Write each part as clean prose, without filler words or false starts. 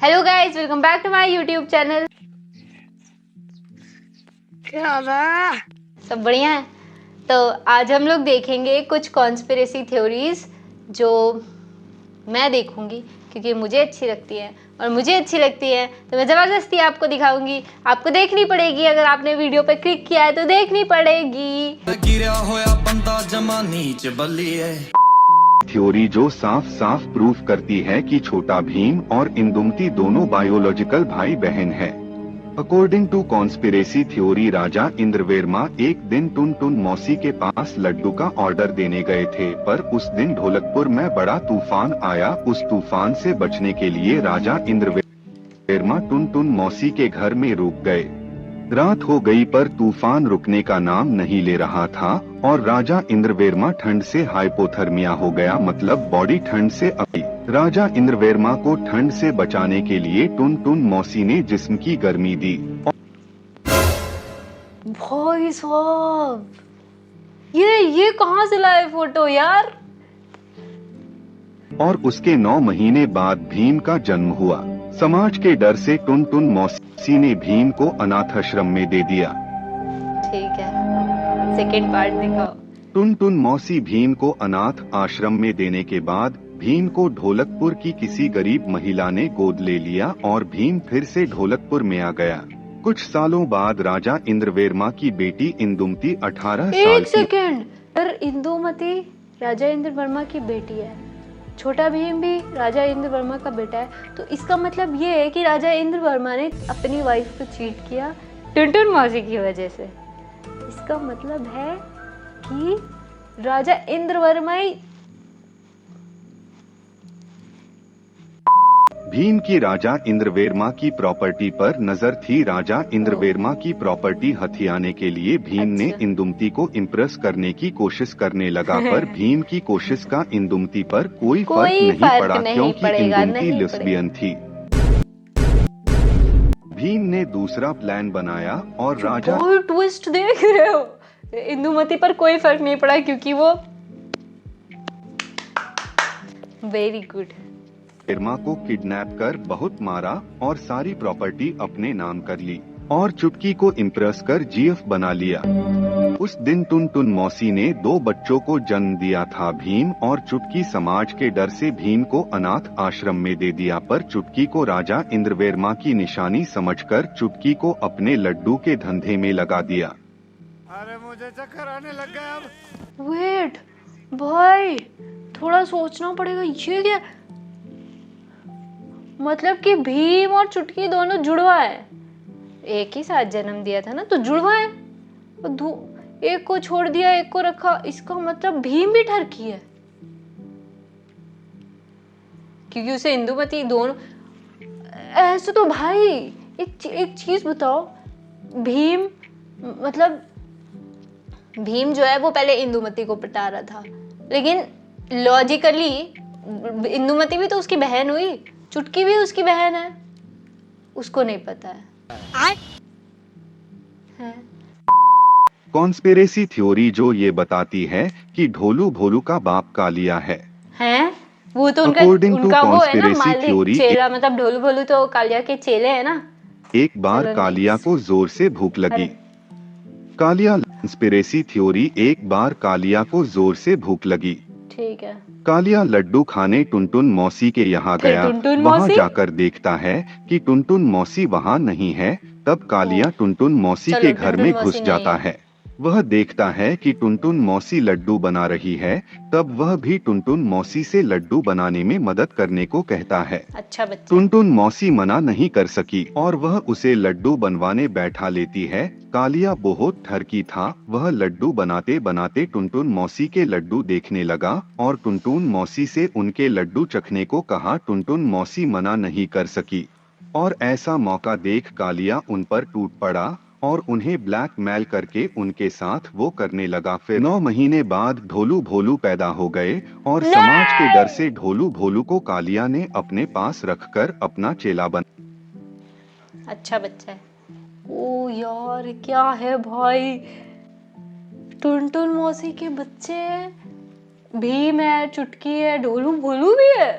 Hello guys, welcome back to my YouTube channel. क्या हाल है? सब बढ़िया है। तो आज हम लोग देखेंगे कुछ कॉन्स्पिरेसी थ्योरीज जो मैं देखूंगी क्योंकि मुझे अच्छी लगती है और मुझे अच्छी लगती है तो मैं ज़बरदस्ती आपको दिखाऊंगी। आपको देखनी पड़ेगी, अगर आपने वीडियो पे क्लिक किया है तो देखनी पड़ेगी। थ्योरी जो साफ साफ प्रूफ करती है कि छोटा भीम और इंदुमती दोनों बायोलॉजिकल भाई बहन हैं। अकॉर्डिंग टू कॉन्स्पिरेसी थ्योरी, राजा इंद्रवर्मा एक दिन टुनटुन मौसी के पास लड्डू का ऑर्डर देने गए थे, पर उस दिन ढोलकपुर में बड़ा तूफान आया। उस तूफान से बचने के लिए राजा इंद्रवर्मा टुनटुन मौसी के घर में रुक गए। रात हो गई पर तूफान रुकने का नाम नहीं ले रहा था और राजा इंद्रवर्मा ठंड से हाइपोथर्मिया हो गया, मतलब बॉडी ठंड से अभी। राजा इंद्रवर्मा को ठंड से बचाने के लिए टुनटुन मौसी ने जिस्म की गर्मी दी भाई साहब, ये कहाँ से लाए फोटो यार? और उसके 9 महीने बाद भीम का जन्म हुआ। समाज के डर से टुनटुन मौसी ने भीम को अनाथाश्रम में दे दिया। ठीक है, सेकंड पार्ट दिखाओ। टुनटुन मौसी भीम को अनाथ आश्रम में देने के बाद भीम को ढोलकपुर की किसी गरीब महिला ने गोद ले लिया और भीम फिर से ढोलकपुर में आ गया। कुछ सालों बाद राजा इंद्रवर्मा की बेटी इंदुमती 18 साल एक सेकेंड, पर इंदुमती राजा इंद्रवर्मा की बेटी है, छोटा भीम भी राजा इंद्रवर्मा का बेटा है, तो इसका मतलब ये है कि राजा इंद्रवर्मा ने अपनी वाइफ को चीट किया टुनटुन मौसी की वजह से। इसका मतलब है कि राजा इंद्रवर्मा ही भीम की राजा इंद्रवर्मा की प्रॉपर्टी पर नजर थी। राजा इंद्रवर्मा की प्रॉपर्टी हथियाने के लिए भीम ने इंदुमती को इम्प्रेस करने की कोशिश करने लगा, पर भीम की कोशिश का इंदुमती पर कोई फर्क नहीं पड़ा क्योंकि इंदुमती लेस्बियन थी। भीम ने दूसरा प्लान बनाया और राजा ट्विस्ट देख रहे हो, इंदुमती पर कोई फर्क नहीं पड़ा क्योंकि वो वेरी गुड वर्मा को किडनैप कर बहुत मारा और सारी प्रॉपर्टी अपने नाम कर ली और चुटकी को इम्प्रेस कर जीएफ बना लिया। उस दिन टुनटुन मौसी ने 2 बच्चों को जन्म दिया था। भीम और चुटकी समाज के डर से भीम को अनाथ आश्रम में दे दिया, पर चुटकी को राजा इंद्रवर्मा की निशानी समझकर चुटकी को अपने लड्डू के धंधे में लगा दिया। अरे मुझे चक्कर आने लग गया अब। वेट भाई, थोड़ा सोचना पड़ेगा। ये क्या मतलब कि भीम और चुटकी दोनों जुड़वा है, एक ही साथ जन्म दिया था ना, तो जुड़वा है। एक को छोड़ दिया, एक को रखा, इसका मतलब भीम भी ठरकी है क्योंकि उसे इंदुमती दोनों। ऐसे तो भाई एक चीज बताओ, भीम मतलब भीम जो है वो पहले इंदुमती को पटा रहा था, लेकिन लॉजिकली इंदुमती भी तो उसकी बहन हुई, चुटकी भी उसकी बहन है, उसको नहीं पता है। कॉन्स्पिरेसी थ्योरी जो ये बताती है कि ढोलू भोलू का बाप कालिया है। वो तो उनका वो है ना, मालिक चेला, मतलब ढोलू भोलू तो कालिया के चेले है ना। एक बार कालिया को जोर से भूख लगी। कॉन्स्पिरेसी थ्योरी, एक बार कालिया को जोर से भूख लगी। ठीक है। कालिया लड्डू खाने टुनटुन मौसी के यहाँ गया। वहाँ जाकर देखता है कि टुनटुन मौसी वहाँ नहीं है। तब कालिया टुनटुन मौसी के घर में घुस जाता है। वह देखता है कि टुनटुन मौसी लड्डू बना रही है। तब वह भी टुनटुन मौसी से लड्डू बनाने में मदद करने को कहता है। अच्छा बच्चा। टुनटुन मौसी मना नहीं कर सकी और वह उसे लड्डू बनवाने बैठा लेती है। कालिया बहुत ठरकी था, वह लड्डू बनाते बनाते टुनटुन मौसी के लड्डू देखने लगा और टुनटुन मौसी से उनके लड्डू चखने को कहा। टुनटुन मौसी मना नहीं कर सकी और ऐसा मौका देख कालिया उन पर टूट पड़ा और उन्हें ब्लैकमेल करके उनके साथ वो करने लगा। फिर 9 महीने बाद ढोलू भोलू पैदा हो गए और समाज के डर से ढोलू भोलू को कालिया ने अपने पास रखकर अपना चेला बना। अच्छा बच्चा है। ओ यार क्या है भाई, टुनटुन मौसी के बच्चे हैं, भीम है, चुटकी है, ढोलू भोलू भी है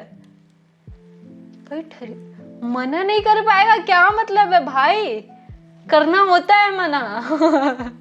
भाई। मना नहीं कर पाएगा क्या मतलब है भाई, करना होता है मना।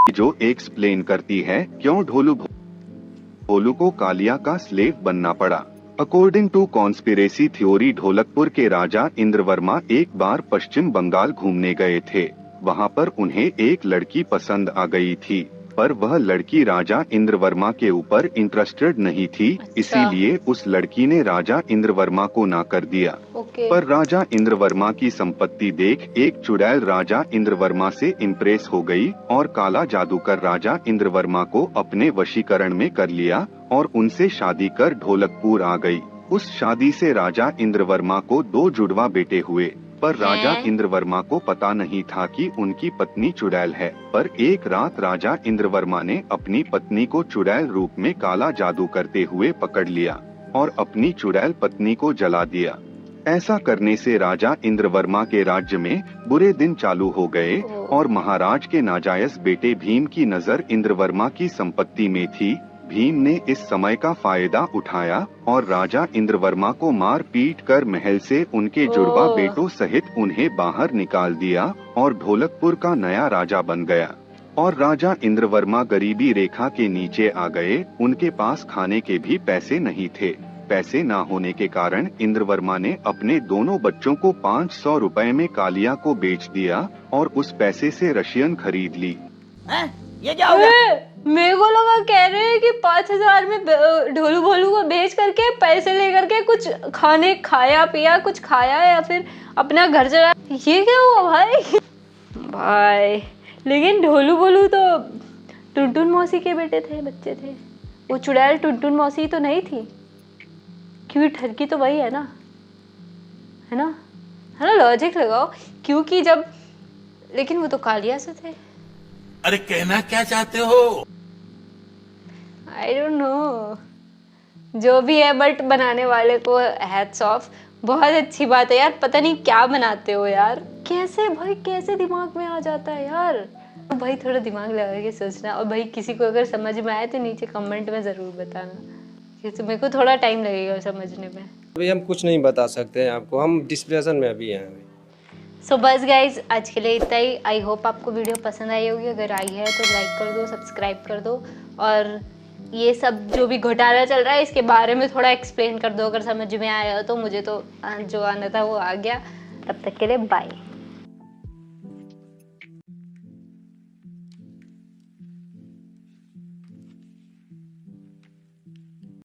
जो एक्सप्लेन करती है क्यों ढोलू भोलू को कालिया का स्लेव बनना पड़ा। According to conspiracy theory, Dholakpur के राजा इंद्रवर्मा एक बार पश्चिम बंगाल घूमने गए थे। वहां पर उन्हें एक लड़की पसंद आ गई थी, पर वह लड़की राजा इंद्रवर्मा के ऊपर इंटरेस्टेड नहीं थी। अच्छा। इसीलिए उस लड़की ने राजा इंद्रवर्मा को ना कर दिया। ओके। पर राजा इंद्रवर्मा की संपत्ति देख एक चुड़ैल राजा इंद्रवर्मा से इम्प्रेस हो गई और काला जादू कर राजा इंद्रवर्मा को अपने वशीकरण में कर लिया और उनसे शादी कर ढोलकपुर आ गई। उस शादी से राजा इंद्रवर्मा को 2 जुड़वा बेटे हुए, पर राजा हैं? इंद्रवर्मा को पता नहीं था कि उनकी पत्नी चुड़ैल है। पर एक रात राजा इंद्रवर्मा ने अपनी पत्नी को चुड़ैल रूप में काला जादू करते हुए पकड़ लिया और अपनी चुड़ैल पत्नी को जला दिया। ऐसा करने से राजा इंद्रवर्मा के राज्य में बुरे दिन चालू हो गए और महाराज के नाजायज बेटे भीम की नजर इंद्रवर्मा की संपत्ति में थी। भीम ने इस समय का फायदा उठाया और राजा इंद्रवर्मा को मार पीट कर महल से उनके जुड़वा बेटों सहित उन्हें बाहर निकाल दिया और ढोलकपुर का नया राजा बन गया। और राजा इंद्रवर्मा गरीबी रेखा के नीचे आ गए। उनके पास खाने के भी पैसे नहीं थे। पैसे ना होने के कारण इंद्रवर्मा ने अपने दोनों बच्चों को 500 रुपए में कालिया को बेच दिया और उस पैसे से रशियन खरीद ली। ये क्या हो गया? मेरे को लगा कह रहे हैं कि 5000 में ढोलू भोलू को बेच करके पैसे लेकर के कुछ खाने खाया पिया, कुछ खाया या फिर अपना घर चला। ये क्या हुआ भाई? भाई लेकिन ढोलू भोलू तो टुनटुन मौसी के बेटे थे, बच्चे थे। वो चुड़ैल टुनटुन मौसी तो नहीं थी, क्योंकि ठरकी तो वही है ना, है ना, है ना, लॉजिक लगाओ। क्योंकि जब, लेकिन वो तो कालिया से थे। अरे कहना क्या चाहते हो? आई डोंट नो, जो भी है, बट बनाने वाले को हैट्स ऑफ। बहुत अच्छी बात है यार, पता नहीं क्या बनाते हो यार, कैसे भाई, कैसे दिमाग में आ जाता है यार। भाई थोड़ा दिमाग लगा के सोचना, और भाई किसी को अगर समझ में आए तो नीचे कमेंट में ज़रूर बताना, क्योंकि मेरे को थोड़ा टाइम लगेगा समझने में। अभी हम कुछ नहीं बता सकते हैं आपको, हम डिस्प्रेशन में अभी हैं। सो बस गाइज, आज के लिए इतना ही। आई होप आपको वीडियो पसंद आई होगी। अगर आई है तो लाइक कर दो, सब्सक्राइब कर दो, और ये सब जो भी घोटाला चल रहा है इसके बारे में थोड़ा एक्सप्लेन कर दो। अगर समझ में आया हो तो, मुझे तो जो आना था वो आ गया। तब तक के लिए बाय।